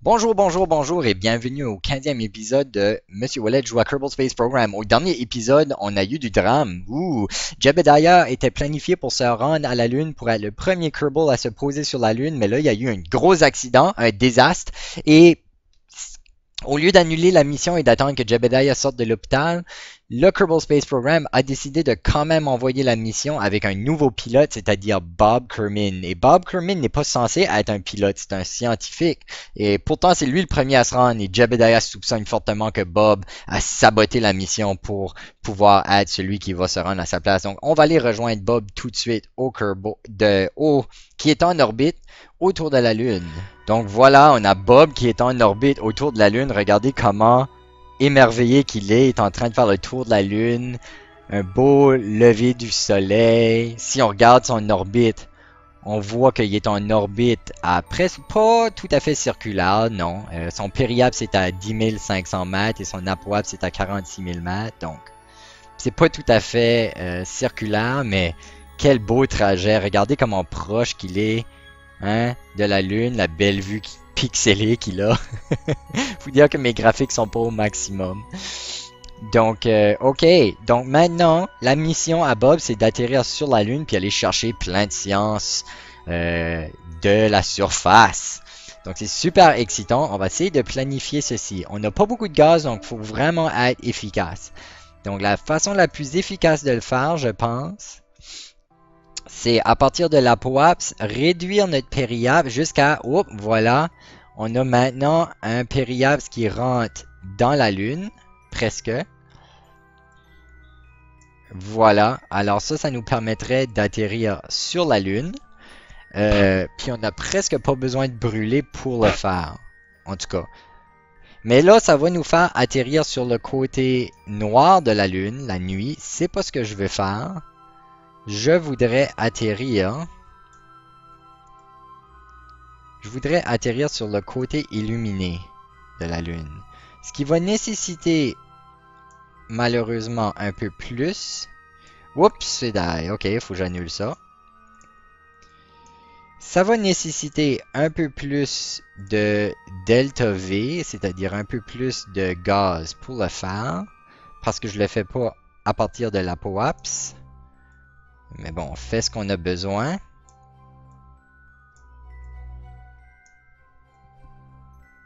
Bonjour, bonjour, bonjour et bienvenue au 15e épisode de Monsieur Wallet joue à Kerbal Space Program. Au dernier épisode, on a eu du drame. Jebediah était planifié pour se rendre à la Lune pour être le premier Kerbal à se poser sur la Lune, mais là, il y a eu un gros accident, un désastre, et au lieu d'annuler la mission et d'attendre que Jebediah sorte de l'hôpital, le Kerbal Space Program a décidé de quand même envoyer la mission avec un nouveau pilote, c'est-à-dire Bob Kerman. Et Bob Kerman n'est pas censé être un pilote, c'est un scientifique. Et pourtant, c'est lui le premier à se rendre. Et Jebediah soupçonne fortement que Bob a saboté la mission pour pouvoir être celui qui va se rendre à sa place. Donc, on va aller rejoindre Bob tout de suite qui est en orbite autour de la Lune. Donc voilà, on a Bob qui est en orbite autour de la Lune. Regardez comment émerveillé qu'il est. Il est en train de faire le tour de la Lune. Un beau lever du soleil. Si on regarde son orbite, on voit qu'il est en orbite à presque pas tout à fait circulaire, non. Son périapse c'est à 10 500 mètres et son apoapse c'est à 46 000 mètres. Donc, c'est pas tout à fait circulaire, mais quel beau trajet. Regardez comment proche qu'il est, hein, de la Lune, la belle vue pixelée qu'il a. Faut dire que mes graphiques sont pas au maximum. Donc, ok. Donc maintenant, la mission à Bob, c'est d'atterrir sur la Lune puis aller chercher plein de sciences de la surface. Donc c'est super excitant. On va essayer de planifier ceci. On n'a pas beaucoup de gaz, donc il faut vraiment être efficace. Donc la façon la plus efficace de le faire, je pense, c'est à partir de l'apoapse, réduire notre périapse jusqu'à... Oups, voilà. On a maintenant un périapse qui rentre dans la Lune, presque. Voilà. Alors ça nous permettrait d'atterrir sur la Lune. Puis on n'a presque pas besoin de brûler pour le faire. En tout cas. Mais là, ça va nous faire atterrir sur le côté noir de la Lune, la nuit. C'est pas ce que je veux faire. Je voudrais atterrir sur le côté illuminé de la Lune. Ce qui va nécessiter malheureusement un peu plus. Oups, c'est die. Ok, il faut que j'annule ça. Ça va nécessiter un peu plus de delta V, c'est-à-dire un peu plus de gaz pour le faire. Parce que je le fais pas à partir de l'apoapse. Mais bon, on fait ce qu'on a besoin.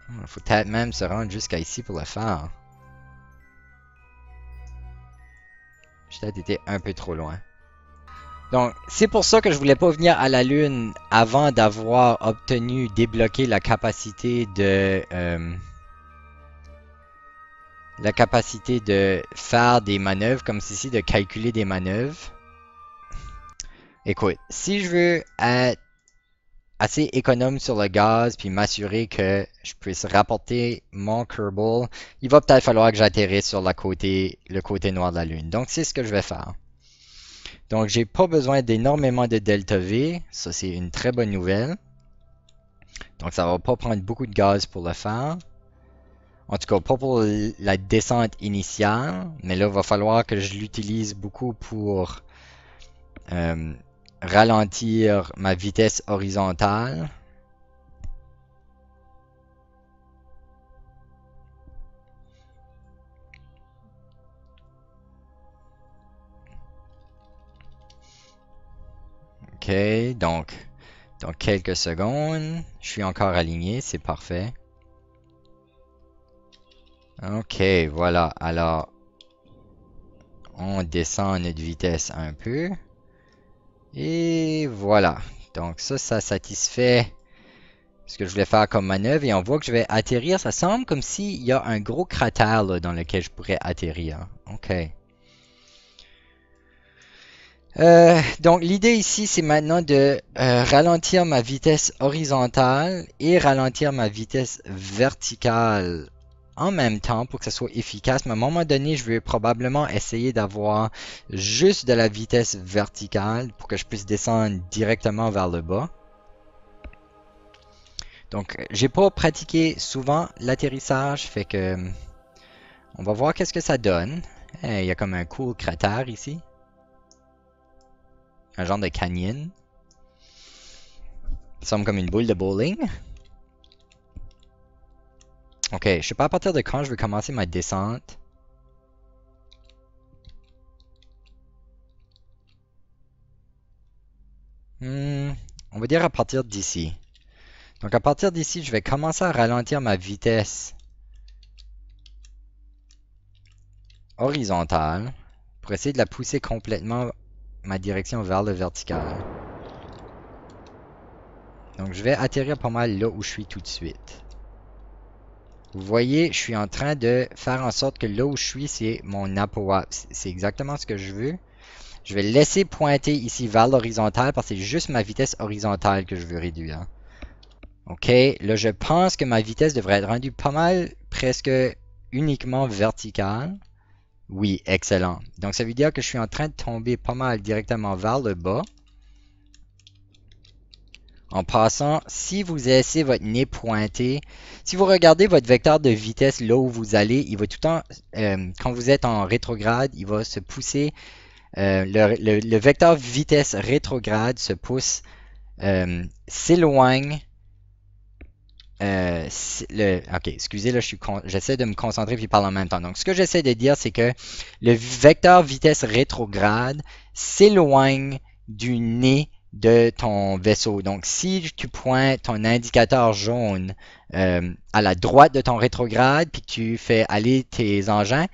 Il faut peut-être même se rendre jusqu'à ici pour le faire. J'ai peut-être été un peu trop loin. Donc, c'est pour ça que je voulais pas venir à la Lune avant d'avoir obtenu, débloqué la capacité de faire des manœuvres comme ceci, de calculer des manœuvres. Écoute, si je veux être assez économe sur le gaz puis m'assurer que je puisse rapporter mon Kerbal, il va peut-être falloir que j'atterrisse sur le côté noir de la Lune. Donc, c'est ce que je vais faire. Donc, j'ai pas besoin d'énormément de delta V. Ça, c'est une très bonne nouvelle. Donc, ça va pas prendre beaucoup de gaz pour le faire. En tout cas, pas pour la descente initiale. Mais là, il va falloir que je l'utilise beaucoup pour ralentir ma vitesse horizontale. Ok, donc, dans quelques secondes, je suis encore aligné, c'est parfait. Ok, voilà, alors, on descend notre vitesse un peu. Et voilà, donc ça satisfait ce que je voulais faire comme manœuvre. Et on voit que je vais atterrir, ça semble comme s'il y a un gros cratère là, dans lequel je pourrais atterrir. Ok. Donc l'idée ici, c'est maintenant de ralentir ma vitesse horizontale et ralentir ma vitesse verticale en même temps pour que ça soit efficace. Mais à un moment donné, je vais probablement essayer d'avoir juste de la vitesse verticale pour que je puisse descendre directement vers le bas. Donc, j'ai pas pratiqué souvent l'atterrissage, fait que on va voir qu'est-ce que ça donne. Il y a comme un cool cratère ici. Un genre de canyon. Ça semble comme une boule de bowling. Ok, je sais pas à partir de quand je vais commencer ma descente. On va dire à partir d'ici. Donc à partir d'ici, je vais commencer à ralentir ma vitesse horizontale pour essayer de la pousser complètement ma direction vers le vertical. Donc je vais atterrir pas mal là où je suis tout de suite. Vous voyez, je suis en train de faire en sorte que là où je suis, c'est mon apoapse. C'est exactement ce que je veux. Je vais laisser pointer ici vers l'horizontale parce que c'est juste ma vitesse horizontale que je veux réduire. Ok, là je pense que ma vitesse devrait être rendue pas mal, presque uniquement verticale. Oui, excellent. Donc ça veut dire que je suis en train de tomber pas mal directement vers le bas. En passant, si vous laissez votre nez pointé, si vous regardez votre vecteur de vitesse là où vous allez, il va tout le temps, quand vous êtes en rétrograde, il va se pousser. Le vecteur vitesse rétrograde se pousse, s'éloigne. Ok, excusez, là, j'essaie de me concentrer puis parler en même temps. Donc, ce que j'essaie de dire, c'est que le vecteur vitesse rétrograde s'éloigne du nez de ton vaisseau. Donc, si tu pointes ton indicateur jaune à la droite de ton rétrograde puis que tu fais aller tes engins,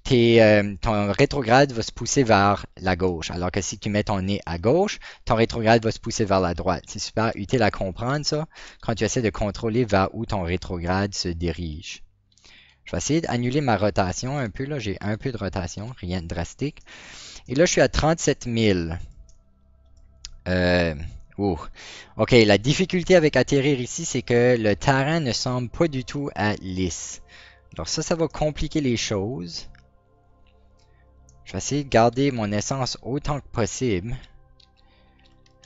ton rétrograde va se pousser vers la gauche. Alors que si tu mets ton nez à gauche, ton rétrograde va se pousser vers la droite. C'est super utile à comprendre ça quand tu essaies de contrôler vers où ton rétrograde se dirige. Je vais essayer d'annuler ma rotation un peu. Là, j'ai un peu de rotation, rien de drastique. Et là, je suis à 37 000. Ok, la difficulté avec atterrir ici, c'est que le terrain ne semble pas du tout à lisse. Alors ça va compliquer les choses. Je vais essayer de garder mon essence autant que possible.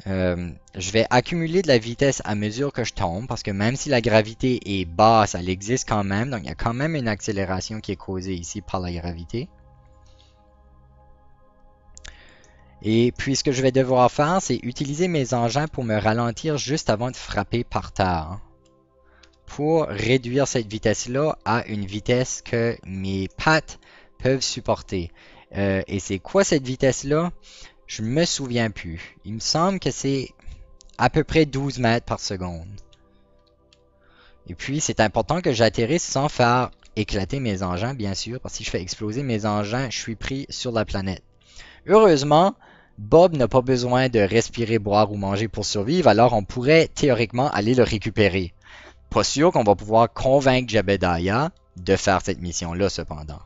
Je vais accumuler de la vitesse à mesure que je tombe, parce que même si la gravité est basse, elle existe quand même. Donc il y a quand même une accélération qui est causée ici par la gravité. Et puis ce que je vais devoir faire, c'est utiliser mes engins pour me ralentir juste avant de frapper par terre. Pour réduire cette vitesse-là à une vitesse que mes pattes peuvent supporter. Et c'est quoi cette vitesse-là? Je me souviens plus. Il me semble que c'est à peu près 12 mètres par seconde. Et puis, c'est important que j'atterrisse sans faire éclater mes engins, bien sûr, parce que si je fais exploser mes engins, je suis pris sur la planète. Heureusement, Bob n'a pas besoin de respirer, boire ou manger pour survivre, alors on pourrait théoriquement aller le récupérer. Pas sûr qu'on va pouvoir convaincre Jebediah de faire cette mission-là, cependant.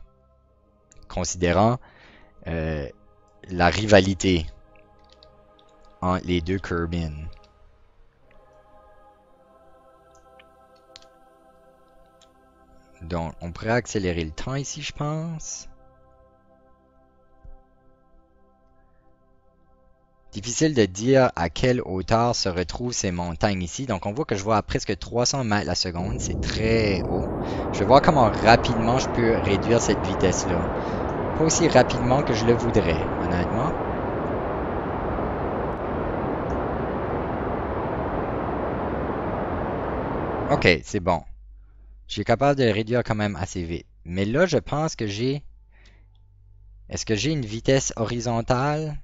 Considérant la rivalité entre les deux Kerbin. Donc, on pourrait accélérer le temps ici, je pense. Difficile de dire à quelle hauteur se retrouvent ces montagnes ici. Donc, on voit que je vois à presque 300 mètres la seconde. C'est très haut. Je vais voir comment rapidement je peux réduire cette vitesse-là. Pas aussi rapidement que je le voudrais, honnêtement. Ok, c'est bon. Je suis capable de le réduire quand même assez vite. Mais là, je pense que j'ai... Est-ce que j'ai une vitesse horizontale?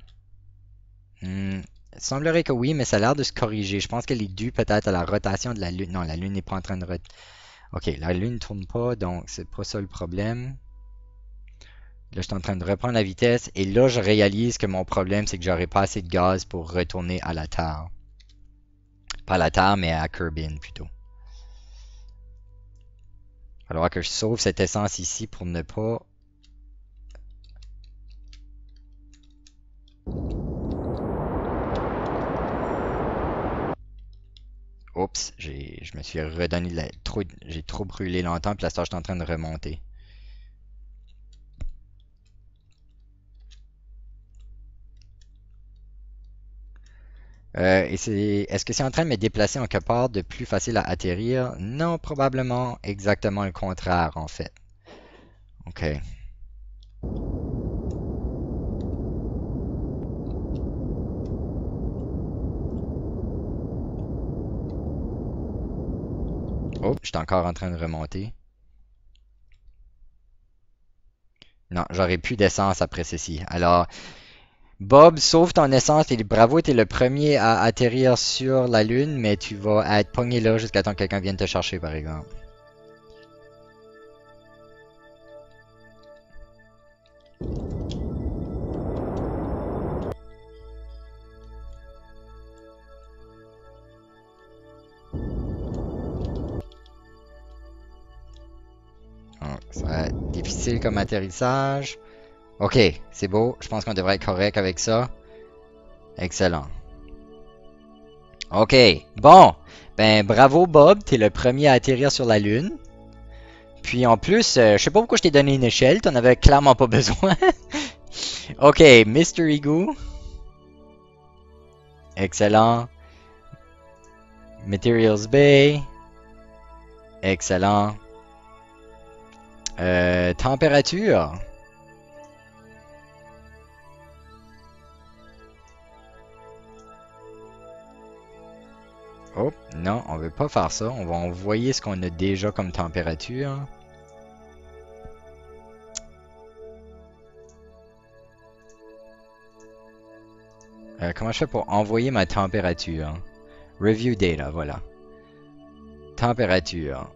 Il semblerait que oui, mais ça a l'air de se corriger. Je pense qu'elle est due peut-être à la rotation de la Lune. Non, la Lune n'est pas en train de roter. Ok, la Lune ne tourne pas, donc c'est pas ça le problème. Là, je suis en train de reprendre la vitesse. Et là, je réalise que mon problème, c'est que j'aurai pas assez de gaz pour retourner à la Terre. Pas à la Terre, mais à Kerbin plutôt. Il va falloir que je sauve cette essence ici pour ne pas... Oups, je me suis redonné j'ai trop brûlé longtemps, puis là, je suis en train de remonter. Est-ce que c'est en train de me déplacer en quelque part de plus facile à atterrir? Non, probablement exactement le contraire, en fait. OK. Oh, je suis encore en train de remonter. Non, j'aurai plus d'essence après ceci. Alors, Bob, sauve ton essence et bravo, t'es le premier à atterrir sur la Lune, mais tu vas être pogné là jusqu'à temps que quelqu'un vienne te chercher, par exemple. Donc, ça va être difficile comme atterrissage. Ok, c'est beau. Je pense qu'on devrait être correct avec ça. Excellent. Ok, bon. Ben, bravo Bob, t'es le premier à atterrir sur la Lune. Puis en plus, je sais pas pourquoi je t'ai donné une échelle, t'en avais clairement pas besoin. Ok, Mystery Goo. Excellent. Materials Bay. Excellent. Température. Oh, non, on veut pas faire ça. On va envoyer ce qu'on a déjà comme température. Comment je fais pour envoyer ma température? Review data, voilà. Température.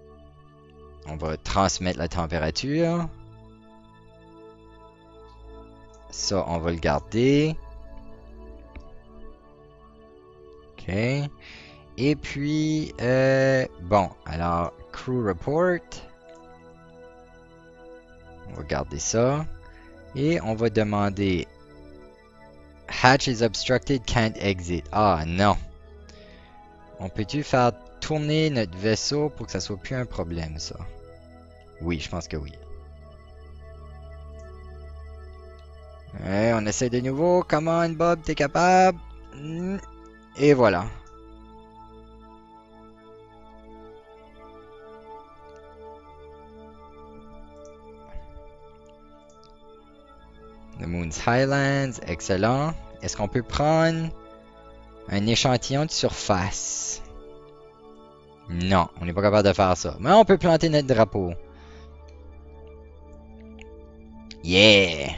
On va transmettre la température. Ça, on va le garder. Ok. Et puis, bon, alors, crew report. On va garder ça. Et on va demander hatch is obstructed, can't exit. Ah non. On peut-tu faire tourner notre vaisseau pour que ça soit plus un problème, ça? Oui, je pense que oui. Ouais, on essaie de nouveau. Come on, Bob, t'es capable. Et voilà. The Moon's Highlands, excellent. Est-ce qu'on peut prendre un échantillon de surface? Non, on n'est pas capable de faire ça. Mais on peut planter notre drapeau. Yeah!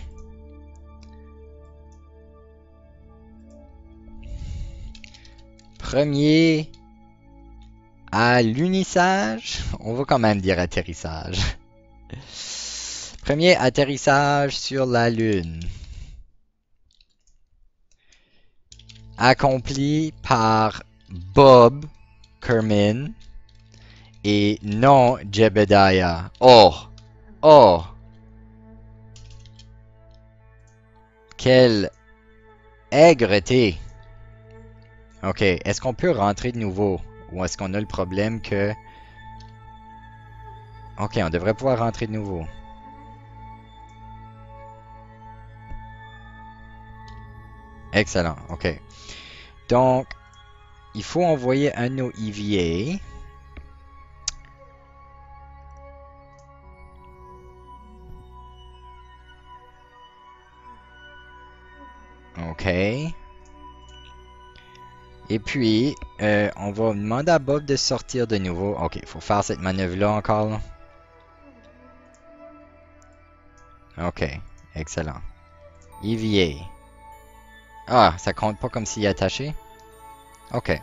Premier à l'unissage. On va quand même dire atterrissage. Premier atterrissage sur la Lune. Accompli par Bob Kerman et non Jebediah. Oh! Oh! Quelle aigreté! Ok, est-ce qu'on peut rentrer de nouveau? Ou est-ce qu'on a le problème que... Ok, on devrait pouvoir rentrer de nouveau. Excellent, ok. Donc, il faut envoyer un de nos EVA. Ok. Et puis, on va demander à Bob de sortir de nouveau. Ok, il faut faire cette manœuvre-là encore. Là. Ok, excellent. EVA. Ah, ça compte pas comme s'il est attaché? Ok.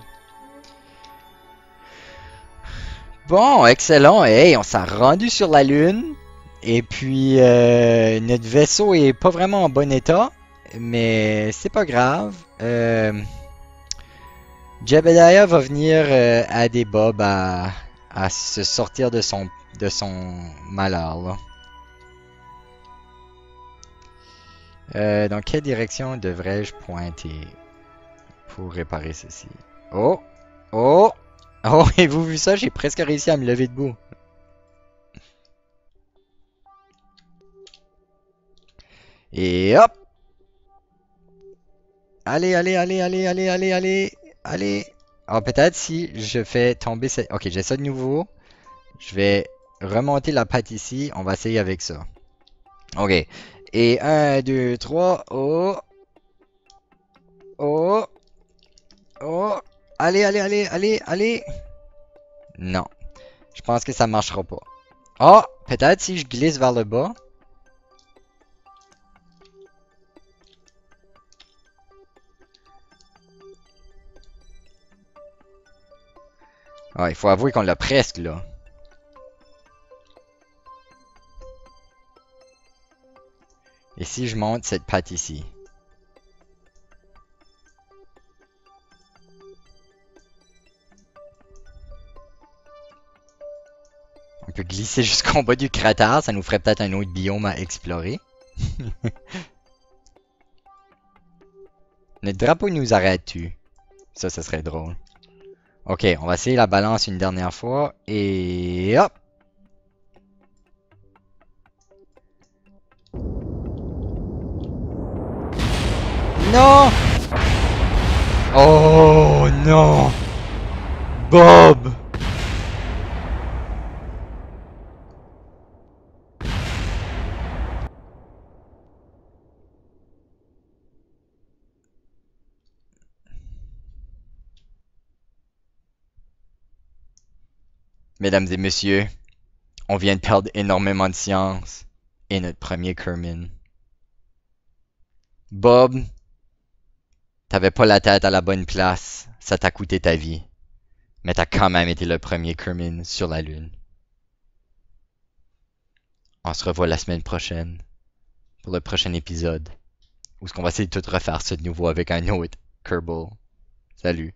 Bon, excellent. Hey, on s'est rendu sur la Lune. Et puis, notre vaisseau est pas vraiment en bon état. Mais c'est pas grave. Jebediah va venir aider Bob à se sortir de son malheur. Là. Dans quelle direction devrais-je pointer pour réparer ceci? Oh! Oh! Oh, avez-vous vu ça? J'ai presque réussi à me lever debout. Et hop! Allez, allez, allez, allez, allez, allez, allez, allez! Alors peut-être si je fais tomber cette... Ok, j'ai ça de nouveau. Je vais remonter la patte ici. On va essayer avec ça. Ok. Et 1, 2, 3. Oh! Oh! Oh! Allez, allez, allez, allez, allez! Non. Je pense que ça marchera pas. Oh! Peut-être si je glisse vers le bas. Ah, il faut avouer qu'on l'a presque, là. Et si je monte cette patte ici? On peut glisser jusqu'en bas du cratère, ça nous ferait peut-être un autre biome à explorer. Notre drapeau nous arrête-tu? Ça serait drôle. Ok, on va essayer la balance une dernière fois. Et hop! Non! Oh non! Bob! Mesdames et messieurs, on vient de perdre énormément de science. Et notre premier Kermin. Bob, t'avais pas la tête à la bonne place. Ça t'a coûté ta vie. Mais t'as quand même été le premier Kermin sur la Lune. On se revoit la semaine prochaine pour le prochain épisode. Où est-ce qu'on va essayer de tout refaire ça de nouveau avec un autre Kerbal. Salut.